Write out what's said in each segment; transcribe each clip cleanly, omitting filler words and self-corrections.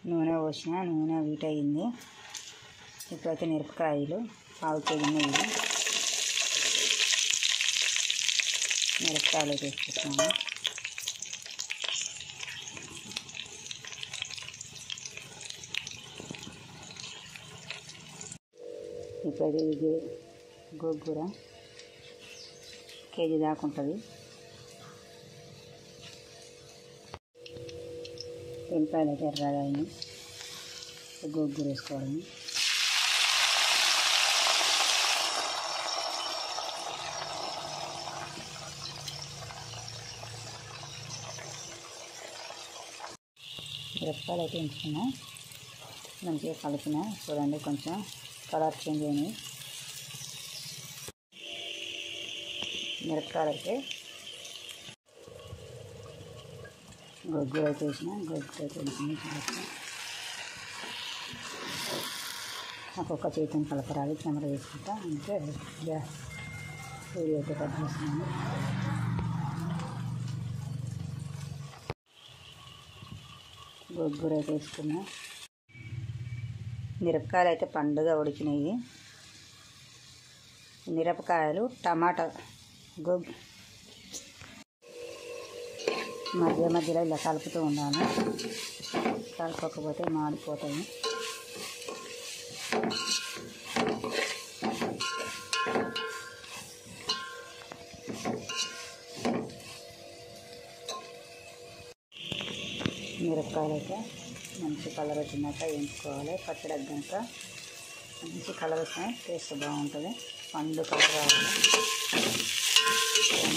నూనె పోసిన, నూనె వీట్ అయింది. ఇప్పుడైతే మిరపకాయలు పావు కేజీ నెయ్యి, మిరపకాయలు వేసుకుంటున్నాను. ఇప్పుడైతే ఇది గోంగూర కేజీ దాకా ఉంటుంది. ఎల్లిపాయలు అయితే ఎర్రగా అయినాయి. గోంగూర వేసుకోవడం. మిరపకాయలు అయితే ఉంచుకున్నా, మంచిగా కలిపిన. చూడండి కొంచెం కలర్ చేంజ్ అయినాయి. మిరపకాయలు అయితే గోంగూర అయితే వేసిన, గోంగూర అయితే వేసింది. ఒక్కొక్క చేతిని కలపరాలి, కెమెరా వేసుకుంటా. అంటే గ్యాస్ వీడియో అయితే కట్ చేస్తున్నాను. గోంగూర అయితే వేసుకున్నా. మిరపకాయలు అయితే పండుగ ఉడికినాయి. మిరపకాయలు టమాటా మధ్య మధ్యలో ఇలా కలుపుతూ ఉన్నాను. కలపకపోతే మాడిపోతాయి. మిరపకాయలు అయితే మంచి కలర్ వచ్చినాక వేయించుకోవాలి. పచ్చడి కనుక మంచి కలర్ వస్తే టేస్ట్ బాగుంటుంది. పండు కలర్ రావాలి.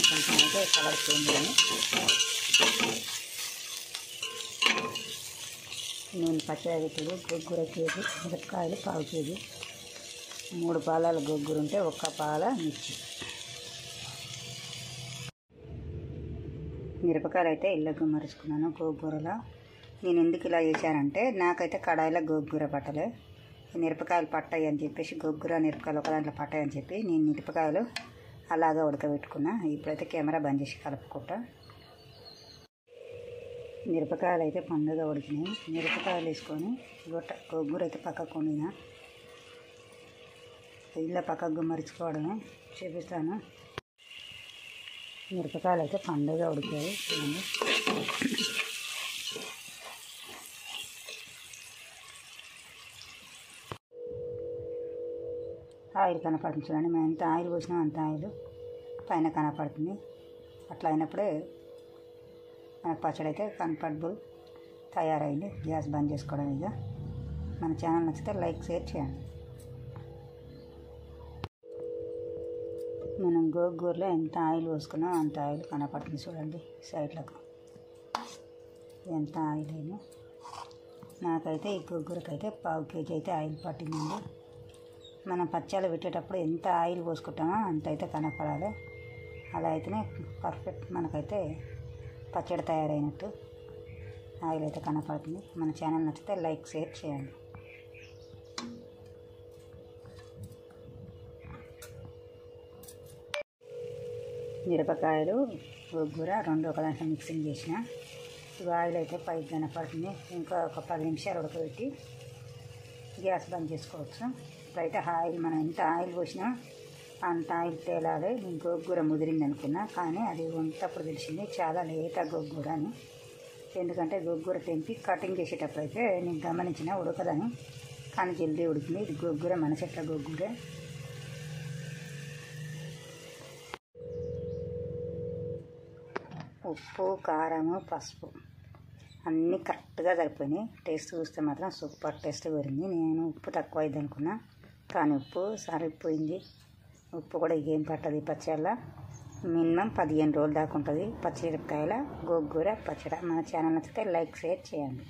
కొంచెం అయితే కలర్ చేంజ్ అయ్యి నేను పచ్చడి ఇప్పుడు గోంగూర కేజీ, మిరపకాయలు పావు కేజీ, 3 పాలాల గోంగూర ఉంటే 1 పాల మిర్చి. మిరపకాయలు అయితే ఇళ్ళకు మరుచుకున్నాను. గోంగూరలో నేను ఎందుకు ఇలా చేశానంటే, నాకైతే కడాయిలో గోంగూర పట్టలే, మిరపకాయలు పట్టాయి అని చెప్పేసి, గోంగూర మిరపకాయలు ఒక దాంట్లో పట్టాయి అని చెప్పి నేను మిరపకాయలు అలాగా ఉడకబెట్టుకున్నా. ఇప్పుడైతే కెమెరా బంద్ చేసి కలుపుకుంటా. మిరపకాయలు అయితే పండుగ ఉడికినాయి. మిరపకాయలు వేసుకొని గోంగూర అయితే పక్కకు వండిన. ఇలా పక్కకు మరుచుకోవడమే చూపిస్తాను. మిరపకాయలు అయితే పండుగ ఉడికాయి. చూడండి. ఆయిల్ కనపడుతుంది చూడండి. మేము ఎంత ఆయిల్ పోసినా అంత ఆయిల్ పైన కనపడుతుంది. అట్లా అయినప్పుడే మనకు పచ్చడి అయితే కంఫర్టబుల్ తయారైంది. గ్యాస్ బంద్ చేసుకోవడం. ఇక మన ఛానల్ నచ్చితే లైక్, షేర్ చేయండి. మనం గోంగూరలో ఎంత ఆయిల్ పోసుకున్నామో అంత ఆయిల్ కనపడుతుంది చూడండి సైడ్లకు. ఎంత ఆయిల్ అయినా నాకైతే ఈ గోంగూరకైతే పావు కేజీ అయితే ఆయిల్ పట్టిందండి. మనం పచ్చళ్ళు పెట్టేటప్పుడు ఎంత ఆయిల్ పోసుకుంటామో అంత అయితే కనపడాలి. అలా అయితేనే పర్ఫెక్ట్ మనకైతే పచ్చడి తయారైనట్టు. ఆయిల్ అయితే కనపడుతుంది. మన ఛానల్ నచ్చితే లైక్, షేర్ చేయండి. మిరపకాయలు గోంగూర రెండు ఒక దాంట్లో మిక్సింగ్ చేసిన. ఆయిల్ అయితే పైకి కనపడుతుంది. ఇంకా ఒక 10 నిమిషాలు ఉడకబెట్టి గ్యాస్ బంద్ చేసుకోవచ్చు. ఇప్పుడైతే ఆయిల్ మనం ఎంత ఆయిల్ పోసినా అంత ఆయిల్ తేలాలి. నేను గోంగూర ముదిరింది అనుకున్నా, కానీ అది వంటప్పుడు తెలిసింది చాలా లేత గోంగూర అని. ఎందుకంటే గోంగూర తెంపి కటింగ్ చేసేటప్పుడు అయితే నేను గమనించిన ఉడకదని, కానీ జల్దీ ఉడికింది. ఇది గోంగూర మన చెట్ల గోంగూర. ఉప్పు, కారము, పసుపు అన్నీ కరెక్ట్గా సరిపోయినాయి. టేస్ట్ చూస్తే మాత్రం సూపర్ టేస్ట్ వరింది. నేను ఉప్పు తక్కువ అయింది అనుకున్నా, కానీ ఉప్పు సరిపోయింది. ఉప్పు కూడా ఏం పట్టదు. పచ్చళ్ళ మినిమం 15 రోజుల దాకా ఉంటుంది. పచ్చిమిరపకాయల గోంగూర పచ్చడి. మన ఛానల్ నచ్చితే లైక్, షేర్ చేయండి.